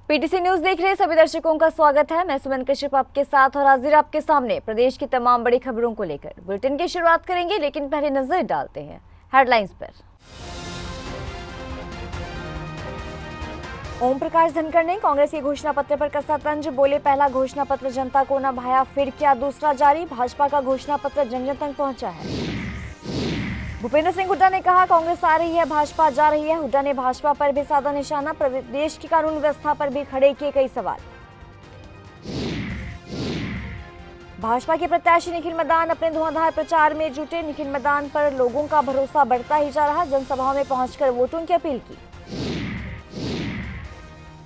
PTC news देख रहे सभी दर्शकों का स्वागत है। मैं सुमन कश्यप आपके साथ और हाजिर आपके सामने प्रदेश की तमाम बड़ी खबरों को लेकर। बुलेटिन की शुरुआत करेंगे, लेकिन पहले नजर डालते हैं हेडलाइंस पर। ओम प्रकाश धनखड़ ने कांग्रेस के घोषणा पत्र पर कसा तंज, बोले पहला घोषणा पत्र जनता को न भाया, फिर क्या दूसरा जारी। भाजपा का घोषणा पत्र जन जन तक पहुंचा है। भूपेंद्र सिंह हुड्डा ने कहा कांग्रेस आ रही है, भाजपा जा रही है। हुड्डा ने भाजपा पर भी साधा निशाना, प्रदेश की कानून व्यवस्था पर भी खड़े किए कई सवाल। भाजपा के प्रत्याशी निखिल मदान अपने धुआंधार प्रचार में जुटे। निखिल मदान पर लोगों का भरोसा बढ़ता ही जा रहा, जनसभाओं में पहुंचकर वोटों की अपील की।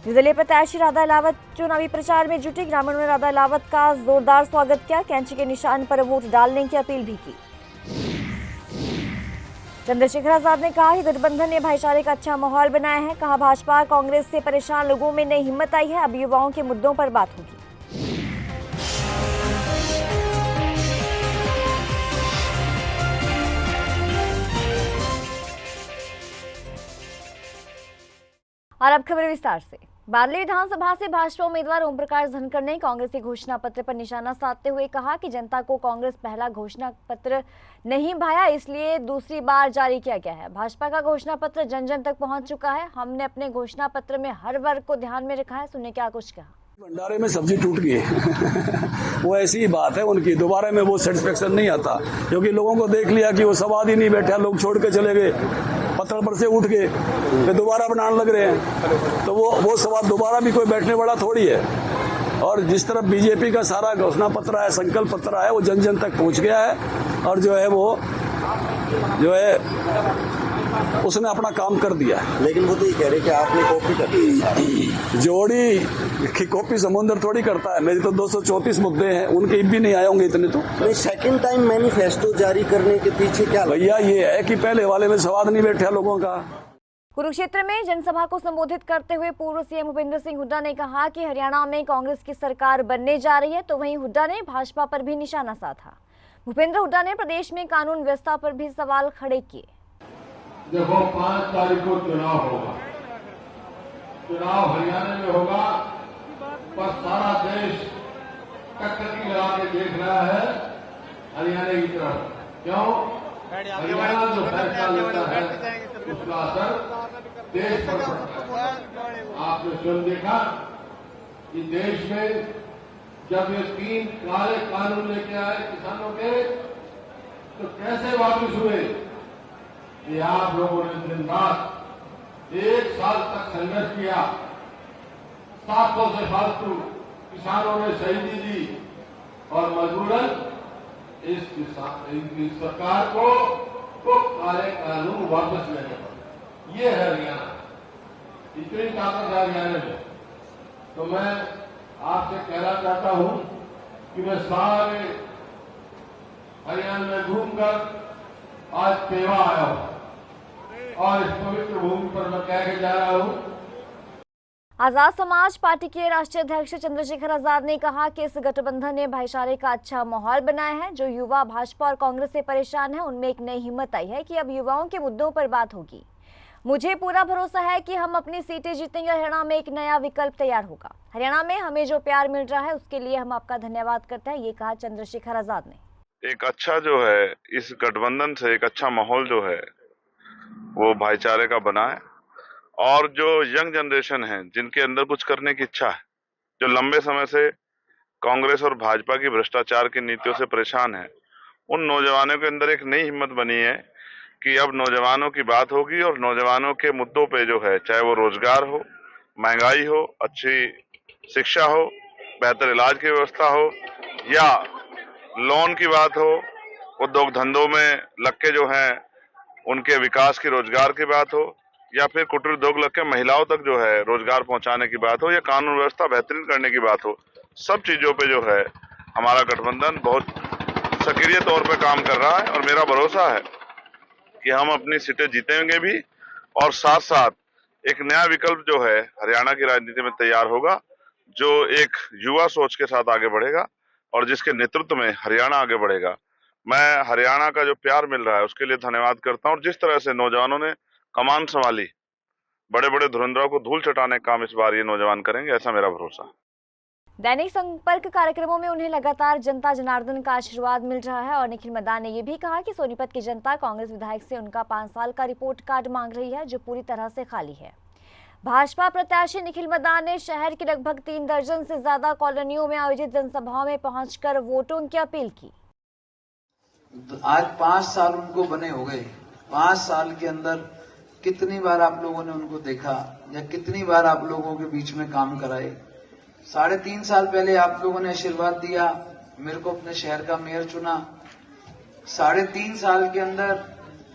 निर्दलीय प्रत्याशी राधा अहलावत चुनावी प्रचार में जुटे। ग्रामीणों ने राधा अहलावत का जोरदार स्वागत किया, कैंची के निशान पर वोट डालने की अपील भी की। चंद्रशेखर आजाद ने कहा कि गठबंधन ने भाईचारे का अच्छा माहौल बनाया है। कहा भाजपा कांग्रेस से परेशान लोगों में नई हिम्मत आई है, अब युवाओं के मुद्दों पर बात होगी। और अब खबर विस्तार से। बादली विधानसभा से भाजपा उम्मीदवार ओम प्रकाश धनखड़ ने कांग्रेस के घोषणा पत्र पर निशाना साधते हुए कहा कि जनता को कांग्रेस पहला घोषणा पत्र नहीं भाया, इसलिए दूसरी बार जारी किया गया है। भाजपा का घोषणा पत्र जन जन तक पहुंच चुका है। हमने अपने घोषणा पत्र में हर वर्ग को ध्यान में रखा है। सुनिए क्या कुछ कहा। भंडारे में सब्जी टूट गई वो ऐसी ही बात है उनकी। दोबारा में वो सेटिस्फेक्शन नहीं आता, क्योंकि लोगों को देख लिया कि वो सवाद ही नहीं बैठा, लोग छोड़ के चले गए, पत्थर पर से उठ गए, फिर दोबारा बनाने लग रहे हैं। तो वो सवाल दोबारा भी कोई बैठने वाला थोड़ी है। और जिस तरह बीजेपी का सारा घोषणा पत्र है, संकल्प पत्र है, वो जन जन तक पहुंच गया है और जो है उसने अपना काम कर दिया है। लेकिन वो तो ये कह रहे कि आपने कॉपी कर दी। जोड़ी की कॉपी समुद्र थोड़ी करता है। मेरी तो 234 मुद्दे हैं, उनके भी नहीं आए होंगे इतने। तो नहीं, सेकंड टाइम मैनिफेस्टो जारी करने के पीछे क्या भैया ये है कि पहले वाले में स्वाद नहीं बैठा लोगों का। कुरुक्षेत्र में जनसभा को संबोधित करते हुए पूर्व सीएम भूपेंद्र सिंह हुड्डा ने कहा कि हरियाणा में कांग्रेस की सरकार बनने जा रही है, तो वहीं हुड्डा ने भाजपा पर भी निशाना साधा। भूपेंद्र हुड्डा ने प्रदेश में कानून व्यवस्था पर भी सवाल खड़े किए। देखो 5 तारीख को चुनाव होगा, चुनाव हरियाणा में होगा, पर सारा देश टकटकी लगा के देख रहा है हरियाणा की तरफ। क्यों? हरियाणा जो फैसला लेता है उसका असर देश पर पड़ता है। आपने स्वयं देखा कि देश में जब ये 3 काले कानून लेके आए किसानों के, तो कैसे वापस हुए कि आप लोगों ने दिन रात 1 साल तक संघर्ष किया, 700 से फालतू किसानों ने शहीदी दी और मजबूरन इनकी सरकार को काले कानून वापस लेने पड़े। ये है हरियाणा, इतनी ताकत है हरियाणा में। तो मैं आपसे कहना चाहता हूं कि मैं सारे हरियाणा में घूमकर आज पेवा आया हूं और इस पवित्र भूमि पर मैं कह के जा रहा हूं। आजाद समाज पार्टी के राष्ट्रीय अध्यक्ष चंद्रशेखर आजाद ने कहा कि इस गठबंधन ने भाईचारे का अच्छा माहौल बनाया है। जो युवा भाजपा और कांग्रेस से परेशान है, उनमें एक नई हिम्मत आई है कि अब युवाओं के मुद्दों पर बात होगी। मुझे पूरा भरोसा है कि हम अपनी सीटें जीतेंगे। हरियाणा में एक नया विकल्प तैयार होगा। हरियाणा में हमें जो प्यार मिल रहा है उसके लिए हम आपका धन्यवाद करते हैं, ये कहा चंद्रशेखर आजाद ने। एक अच्छा जो है इस गठबंधन से एक अच्छा माहौल जो है वो भाईचारे का बना है। और जो यंग जनरेशन है जिनके अंदर कुछ करने की इच्छा है, जो लंबे समय से कांग्रेस और भाजपा की भ्रष्टाचार की नीतियों से परेशान है, उन नौजवानों के अंदर एक नई हिम्मत बनी है कि अब नौजवानों की बात होगी और नौजवानों के मुद्दों पे जो है, चाहे वो रोजगार हो, महंगाई हो, अच्छी शिक्षा हो, बेहतर इलाज की व्यवस्था हो, या लोन की बात हो, उद्योग धंधों में लग के जो है उनके विकास की रोजगार की बात हो, या फिर कुटीर उद्योग लग के महिलाओं तक जो है रोजगार पहुंचाने की बात हो, या कानून व्यवस्था बेहतरीन करने की बात हो, सब चीजों पे जो है हमारा गठबंधन बहुत सक्रिय तौर पे काम कर रहा है। और मेरा भरोसा है कि हम अपनी सीटें जीतेंगे भी, और साथ साथ एक नया विकल्प जो है हरियाणा की राजनीति में तैयार होगा, जो एक युवा सोच के साथ आगे बढ़ेगा और जिसके नेतृत्व में हरियाणा आगे बढ़ेगा। मैं हरियाणा का जो प्यार मिल रहा है उसके लिए धन्यवाद करता हूं। और जिस तरह से नौजवानों ने कमान संभाली बड़े बड़े धुरंधरों को धूल चटाने का काम इस बार ये नौजवान करेंगे, ऐसा मेरा भरोसा है। दैनिक संपर्क कार्यक्रमों में उन्हें लगातार जनता जनार्दन का आशीर्वाद मिल रहा है और निखिल मदान ने यह भी कहा कि सोनीपत की जनता कांग्रेस विधायक से उनका 5 साल का रिपोर्ट कार्ड मांग रही है, जो पूरी तरह से खाली है। भाजपा प्रत्याशी निखिल मदान ने शहर की लगभग 3 दर्जन से ज्यादा कॉलोनियों में आयोजित जनसभाओं में पहुंचकर वोटों की अपील की। आज 5 साल उनको बने हो गए। 5 साल के अंदर कितनी बार आप लोगों ने उनको देखा या कितनी बार आप लोगों के बीच में काम कराए। 3.5 साल पहले आप लोगों ने आशीर्वाद दिया, मेरे को अपने शहर का मेयर चुना। 3.5 साल के अंदर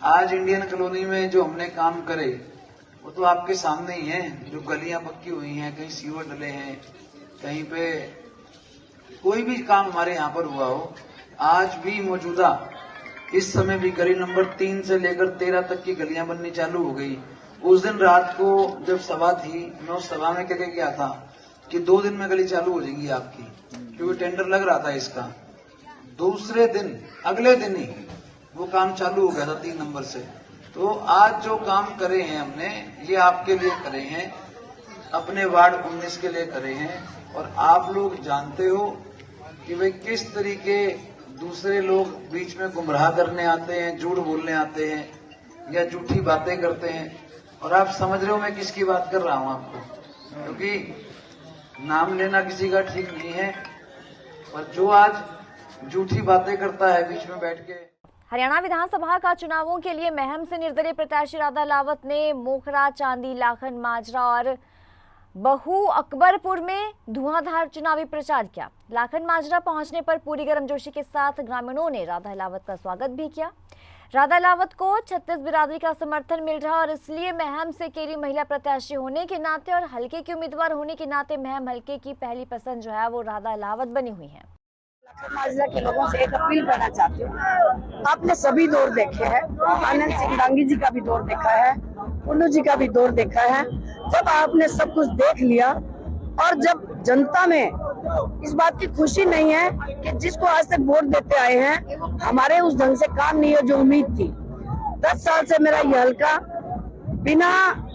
आज इंडियन कॉलोनी में जो हमने काम करे वो तो आपके सामने ही है। जो गलियां पक्की हुई हैं, कहीं सीवर डले हैं, कहीं पे कोई भी काम हमारे यहाँ पर हुआ हो, आज भी मौजूदा इस समय भी गली नंबर 3 से लेकर 13 तक की गलियां बननी चालू हो गई। उस दिन रात को जब सभा थी, मैं उस सभा में कह के गया था कि 2 दिन में गली चालू हो जाएगी आपकी, क्योंकि टेंडर लग रहा था इसका। दूसरे दिन, अगले दिन ही वो काम चालू हो गया था 3 नंबर से। तो आज जो काम करे हैं हमने, ये आपके लिए करे हैं, अपने वार्ड 19 के लिए करे हैं। और आप लोग जानते हो कि वे किस तरीके दूसरे लोग बीच में गुमराह करने आते हैं, झूठ बोलने आते हैं या झूठी बातें करते हैं। और आप समझ रहे हो मैं किसकी बात कर रहा हूं आपको, क्योंकि नाम लेना किसी का ठीक नहीं है, पर जो आज झूठी बातें करता है बीच में बैठ के। हरियाणा विधानसभा का चुनावों के लिए महम से निर्दलीय प्रत्याशी राधा लावत ने मोखरा, चांदी, लाखन, माजरा और बहु अकबरपुर में धुआंधार चुनावी प्रचार किया। लाखन माजरा पहुंचने पर पूरी गर्मजोशी के साथ ग्रामीणों ने राधा लावत का स्वागत भी किया। राधा लावत को 36 बिरादरी का समर्थन मिल रहा और इसलिए महम से केरी महिला प्रत्याशी होने के नाते और हल्के के उम्मीदवार होने के नाते महम हल्के की पहली पसंद जो है वो राधा लावत बनी हुई है। माजरा के लोगों से एक अपील करना चाहती हूँ। आपने सभी दौर देखे हैं, आनंद सिंह डांगी जी का भी दौर देखा है, पुन्नू जी का भी दौर देखा है। जब आपने सब कुछ देख लिया और जब जनता में इस बात की खुशी नहीं है कि जिसको आज तक वोट देते आए हैं हमारे उस ढंग से काम नहीं है जो उम्मीद थी। 10 साल से मेरा ये हल्का बिना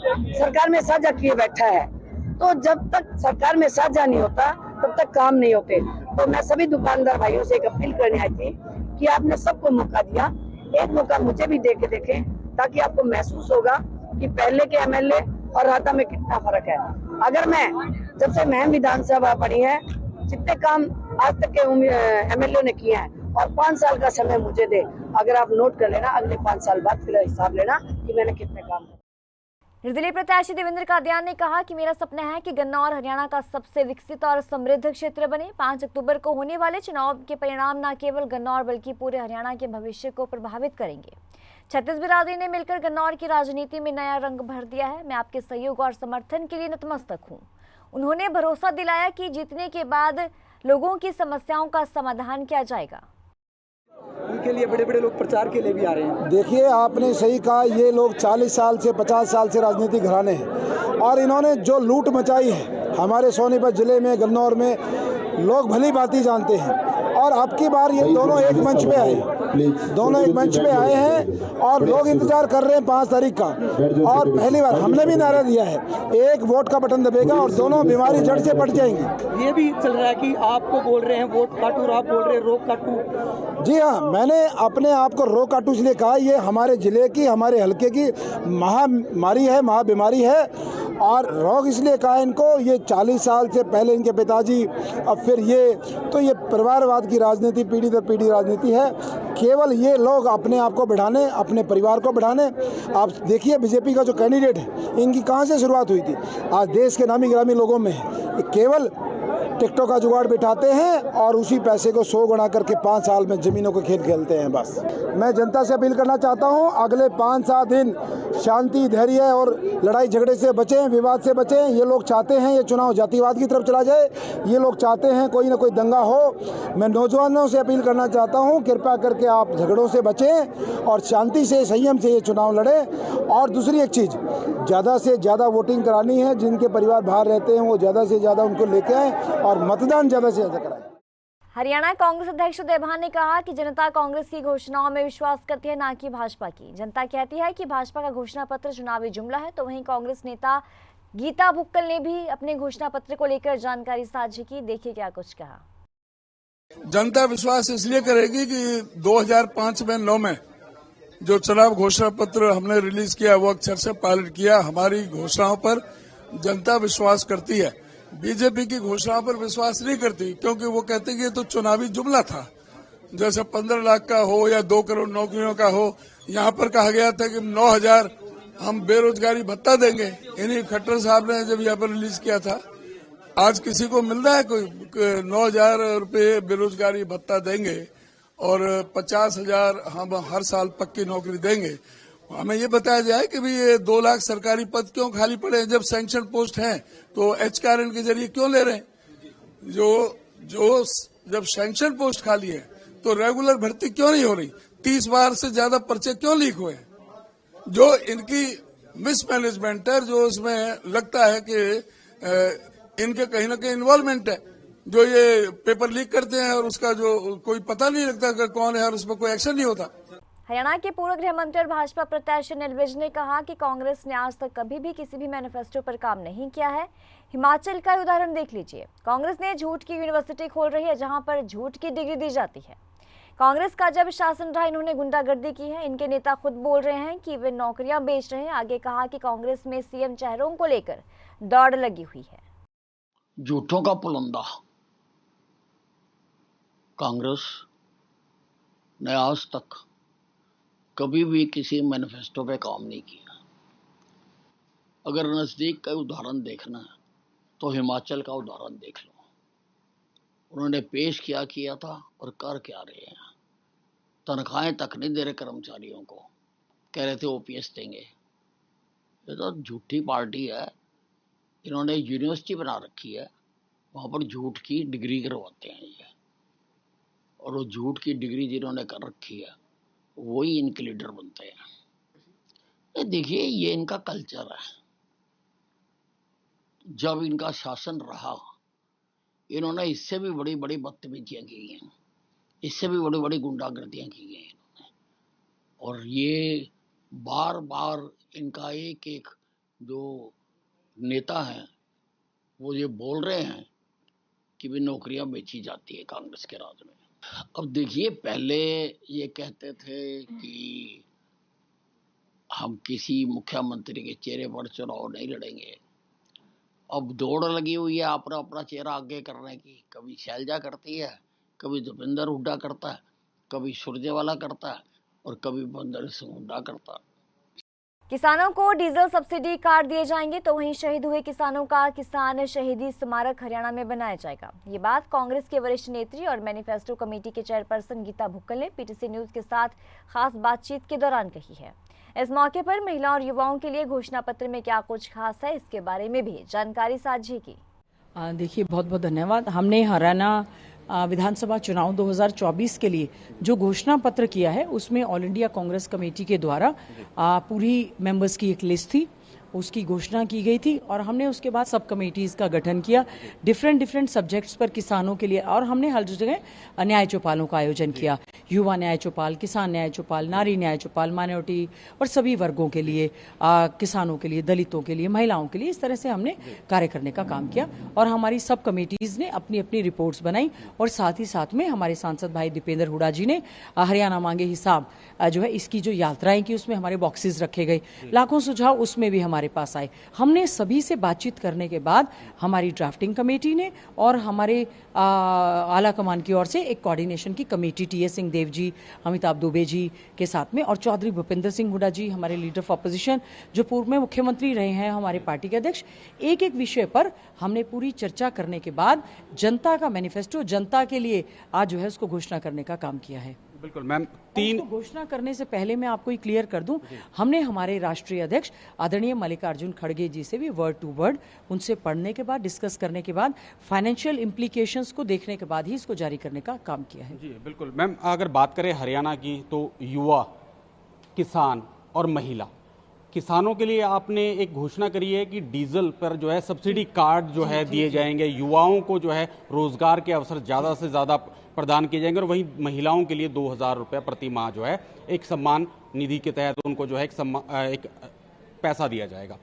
सरकार में साझा किए बैठा है, तो जब तक सरकार में साझा नहीं होता तब तक काम नहीं होते। तो मैं सभी दुकानदार भाइयों से एक अपील करने आई थी कि आपने सबको मौका दिया, एक मौका मुझे भी दे के देखें, ताकि आपको महसूस होगा कि पहले के एमएलए और राधा में कितना फर्क है। अगर मैं जब से महम विधानसभा पड़ी है, जितने काम आज तक के एमएलए ने किए हैं और 5 साल का समय मुझे दे, अगर आप नोट कर लेना, अगले 5 साल बाद फिर हिसाब लेना कि मैंने कितने काम किए। निर्दलीय प्रत्याशी देवेंद्र कादियान ने कहा कि मेरा सपना है कि गन्नौर हरियाणा का सबसे विकसित और समृद्ध क्षेत्र बने। 5 अक्टूबर को होने वाले चुनाव के परिणाम न केवल गन्नौर बल्कि पूरे हरियाणा के भविष्य को प्रभावित करेंगे। 36 बिरादरी ने मिलकर गन्नौर की राजनीति में नया रंग भर दिया है। मैं आपके सहयोग और समर्थन के लिए नतमस्तक हूँ। उन्होंने भरोसा दिलाया कि जीतने के बाद लोगों की समस्याओं का समाधान किया जाएगा। उनके लिए बड़े बड़े लोग प्रचार के लिए भी आ रहे हैं। देखिए, आपने सही कहा, ये लोग 40 साल से 50 साल से राजनीति घराने हैं और इन्होंने जो लूट मचाई है हमारे सोनीपत जिले में, गन्नौर में, लोग भली भांति जानते हैं। और अब की बार ये दोनों एक मंच पे आए, दोनों एक मंच पे आए हैं और लोग इंतजार कर रहे हैं 5 तारीख का। और पहली बार हमने भी नारा दिया है, एक वोट का बटन दबेगा और दोनों बीमारी जड़ से पट जाएंगी। ये भी चल रहा है कि आपको बोल रहे हैं वोट काटू और आप बोल रहे हैं रोक काटू। जी हाँ, मैंने अपने आप को रोक काटू इसलिए कहा, ये हमारे जिले की, हमारे हल्के की महामारी है, महाबीमारी है। और रोग इसलिए कहा इनको, ये 40 साल से पहले इनके पिताजी, अब फिर ये, तो ये परिवारवाद की राजनीति, पीढ़ी दर पीढ़ी राजनीति है। केवल ये लोग अपने आप को बढ़ाने, अपने परिवार को बढ़ाने। आप देखिए बीजेपी का जो कैंडिडेट है, इनकी कहाँ से शुरुआत हुई थी, आज देश के नामी गिरामी लोगों में है। केवल टिकटों का जुगाड़ बिठाते हैं और उसी पैसे को 100 गुना करके 5 साल में जमीनों को खेल खेलते हैं बस। मैं जनता से अपील करना चाहता हूं, अगले 5-7 दिन शांति, धैर्य और लड़ाई झगड़े से बचें, विवाद से बचें। ये लोग चाहते हैं ये चुनाव जातिवाद की तरफ चला जाए, ये लोग चाहते हैं कोई ना कोई दंगा हो। मैं नौजवानों से अपील करना चाहता हूँ, कृपया करके आप झगड़ों से बचें और शांति से, संयम से ये चुनाव लड़ें। और दूसरी एक चीज़, ज़्यादा से ज़्यादा वोटिंग करानी है। जिनके परिवार बाहर रहते हैं वो ज़्यादा से ज़्यादा उनको लेके आएँ और मतदान ज़्यादा से ज़्यादा कराएं। हरियाणा कांग्रेस अध्यक्ष देभान ने कहा कि जनता कांग्रेस की घोषणाओं में विश्वास करती है, ना कि भाजपा की। जनता कहती है कि भाजपा का घोषणा पत्र चुनावी जुमला है, तो वहीं कांग्रेस नेता गीता भुक्कल ने भी अपने घोषणा पत्र को लेकर जानकारी साझी की। देखिए क्या कुछ कहा। जनता विश्वास इसलिए करेगी कि 2005 में 9 में जो चुनाव घोषणा पत्र हमने रिलीज किया वो अक्षर से पालन किया। हमारी घोषणाओं पर जनता विश्वास करती है। बीजेपी की घोषणाओं पर विश्वास नहीं करती, क्योंकि वो कहते हैं कि ये तो चुनावी जुमला था। जैसे 15 लाख का हो या 2 करोड़ नौकरियों का हो, यहाँ पर कहा गया था कि 9,000 हम बेरोजगारी भत्ता देंगे। इन्हीं खट्टर साहब ने जब यहाँ पर रिलीज किया था। आज किसी को मिल रहा है कोई 9,000 रुपये बेरोजगारी भत्ता देंगे और 50,000 हम हर साल पक्की नौकरी देंगे। हमें ये बताया जाए कि भी ये 2 लाख सरकारी पद क्यों खाली पड़े हैं? जब सैंक्शन पोस्ट हैं तो एचकारण के जरिए क्यों ले रहे हैं? जब सैंक्शन पोस्ट खाली है तो रेगुलर भर्ती क्यों नहीं हो रही? 30 बार से ज्यादा पर्चे क्यों लीक हुए? जो इनकी मिसमैनेजमेंट है, जो उसमें लगता है कि इनके कहीं ना कहीं इन्वॉल्वमेंट है, जो ये पेपर लीक करते हैं और उसका जो कोई पता नहीं लगता कि कौन है और उस पर कोई एक्शन नहीं होता। हरियाणा के पूर्व गृह मंत्री और भाजपा प्रत्याशी अनिल विज ने कहा कि कांग्रेस ने आज तक कभी भी किसी भी मैनिफेस्टो पर काम नहीं किया है। हिमाचल का उदाहरण देख लीजिए। कांग्रेस ने झूठ की यूनिवर्सिटी खोल रही है, जहां पर झूठ की डिग्री दी जाती है। कांग्रेस का जब शासन रहा, इन्होंने गुंडागर्दी की है। इनके नेता खुद बोल रहे हैं कि वे नौकरियां बेच रहे हैं। आगे कहा कि कांग्रेस में सीएम चेहरों को लेकर दौड़ लगी हुई है। झूठों का पुलंदा कांग्रेस ने आज तक कभी भी किसी मैनिफेस्टो पे काम नहीं किया। अगर नजदीक का उदाहरण देखना है तो हिमाचल का उदाहरण देख लो। उन्होंने पेश किया था और कर क्या रहे हैं? तनख्वाहें तक नहीं दे रहे कर्मचारियों को, कह रहे थे ओपीएस देंगे। ये तो झूठी पार्टी है। इन्होंने यूनिवर्सिटी बना रखी है, वहां पर झूठ की डिग्री करवाते हैं ये, और वो झूठ की डिग्री जिन्होंने कर रखी है वही इनके लीडर बनते हैं। ये देखिए, ये इनका कल्चर है। जब इनका शासन रहा, इन्होंने इससे भी बड़ी बड़ी बदतमीजियां की हैं, इससे भी बड़ी बड़ी गुंडागर्दियां की हैं इन्होंने। और ये बार बार इनका एक एक जो नेता है वो ये बोल रहे हैं कि भी नौकरियां बेची जाती है कांग्रेस के राज में। अब देखिए, पहले ये कहते थे कि हम किसी मुख्यमंत्री के चेहरे पर चुनाव नहीं लड़ेंगे। अब दौड़ लगी हुई है अपना अपना चेहरा आगे करने की। कभी शैलजा करती है, कभी दीपेंद्र हुड्डा करता है, कभी सुरजेवाला करता है और कभी बंदर सिंह हुड्डा करता है। किसानों को डीजल सब्सिडी कार्ड दिए जाएंगे, तो वहीं शहीद हुए किसानों का किसान शहीदी स्मारक हरियाणा में बनाया जाएगा। ये बात कांग्रेस के वरिष्ठ नेत्री और मैनिफेस्टो कमेटी के चेयरपर्सन गीता भुक्कल ने पीटीसी न्यूज के साथ खास बातचीत के दौरान कही है। इस मौके पर महिला और युवाओं के लिए घोषणा पत्र में क्या कुछ खास है, इसके बारे में भी जानकारी साझी की। देखिए, बहुत बहुत धन्यवाद। हमने हरियाणा विधानसभा चुनाव 2024 के लिए जो घोषणा पत्र किया है उसमें ऑल इंडिया कांग्रेस कमेटी के द्वारा पूरी मेंबर्स की एक लिस्ट थी, उसकी घोषणा की गई थी और हमने उसके बाद सब कमेटीज का गठन किया डिफरेंट सब्जेक्ट्स पर किसानों के लिए। और हमने हर जगह न्याय चौपालों का आयोजन किया। युवा न्याय चौपाल, किसान न्याय चौपाल, नारी न्याय चौपाल, माइनॉरिटी और सभी वर्गों के लिए, किसानों के लिए, दलितों के लिए, महिलाओं के लिए, इस तरह से हमने कार्य करने का काम किया। और हमारी सब कमेटीज ने अपनी अपनी रिपोर्ट्स बनाई और साथ ही साथ में हमारे सांसद भाई दीपेंद्र हुड्डा जी ने हरियाणा मांगे हिसाब जो है इसकी जो यात्राएं की उसमें हमारे बॉक्सेस रखे गए। लाखों सुझाव उसमें भी हमारे पास आए। हमने सभी से बातचीत करने के बाद हमारी ड्राफ्टिंग कमेटी ने और हमारे आला कमान की ओर से एक कोऑर्डिनेशन की कमेटी टीएस सिंह देव जी, अमिताभ दुबे जी के साथ में और चौधरी भूपेंद्र सिंह हुड्डा जी, हमारे लीडर ऑफ अपोजिशन जो पूर्व में मुख्यमंत्री रहे हैं, हमारे पार्टी के अध्यक्ष, एक एक विषय पर हमने पूरी चर्चा करने के बाद जनता का मैनिफेस्टो जनता के लिए आज जो है उसको घोषणा करने का काम किया है। बिल्कुल मैम, 3 घोषणा करने से पहले मैं आपको क्लियर कर दूं, हमने हमारे राष्ट्रीय अध्यक्ष आदरणीय मल्लिकार्जुन खड़गे जी से भी वर्ड टू वर्ड उनसे पढ़ने के बाद, डिस्कस करने के बाद, फाइनेंशियल इम्प्लीकेशंस को देखने के बाद ही इसको जारी करने का काम किया है। जी बिल्कुल मैम, अगर बात करें हरियाणा की तो युवा, किसान और महिला। किसानों के लिए आपने एक घोषणा करी है कि डीजल पर जो है सब्सिडी कार्ड जो है दिए जाएंगे, युवाओं को जो है रोजगार के अवसर ज़्यादा से ज़्यादा प्रदान किए जाएंगे और वहीं महिलाओं के लिए 2,000 रुपये प्रति माह जो है एक सम्मान निधि के तहत उनको जो है एक पैसा दिया जाएगा।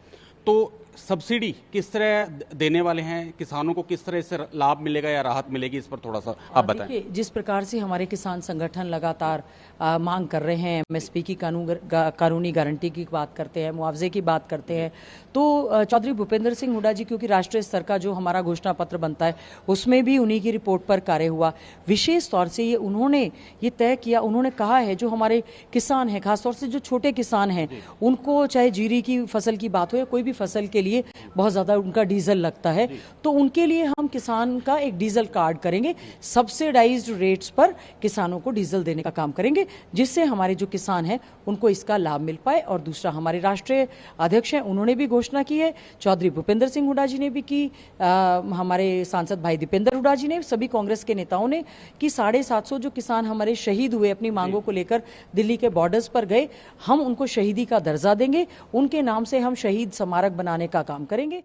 तो सब्सिडी किस तरह देने वाले हैं, किसानों को किस तरह इससे लाभ मिलेगा या राहत मिलेगी, इस पर थोड़ा सा आप बताएं। देखिए, जिस प्रकार से हमारे किसान संगठन लगातार मांग कर रहे हैं, एमएसपी की कानूनी गारंटी की बात करते हैं, मुआवजे की बात करते हैं, तो चौधरी भूपेंद्र सिंह हुड्डा जी, क्योंकि राष्ट्रीय स्तर का जो हमारा घोषणा पत्र बनता है उसमें भी उन्हीं की रिपोर्ट पर कार्य हुआ। विशेष तौर से ये उन्होंने ये तय किया, उन्होंने कहा है जो हमारे किसान हैं, खासतौर से जो छोटे किसान हैं, उनको चाहे जीरी की फसल की बात हो या कोई भी फसल के लिए बहुत ज़्यादा उनका डीजल लगता है, तो उनके लिए हम किसान का एक डीजल कार्ड करेंगे, सब्सिडाइज्ड रेट्स पर किसानों को डीजल देने का काम करेंगे, जिससे हमारे जो किसान हैं उनको इसका लाभ मिल पाए। और दूसरा, हमारे राष्ट्रीय अध्यक्ष हैं, उन्होंने भी घोषणा की है, चौधरी भूपेंद्र सिंह हुड्डा जी ने भी की, हमारे सांसद भाई दीपेंद्र हुड्डा जी ने, सभी कांग्रेस के नेताओं ने, कि 750 जो किसान हमारे शहीद हुए अपनी मांगों को लेकर दिल्ली के बॉर्डर्स पर गए, हम उनको शहीदी का दर्जा देंगे, उनके नाम से हम शहीद स्मारक बनाने का काम करेंगे।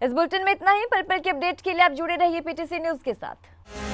इस बुलेटिन में इतना ही। पल पल की अपडेट के लिए आप जुड़े रहिए पीटीसी न्यूज के साथ।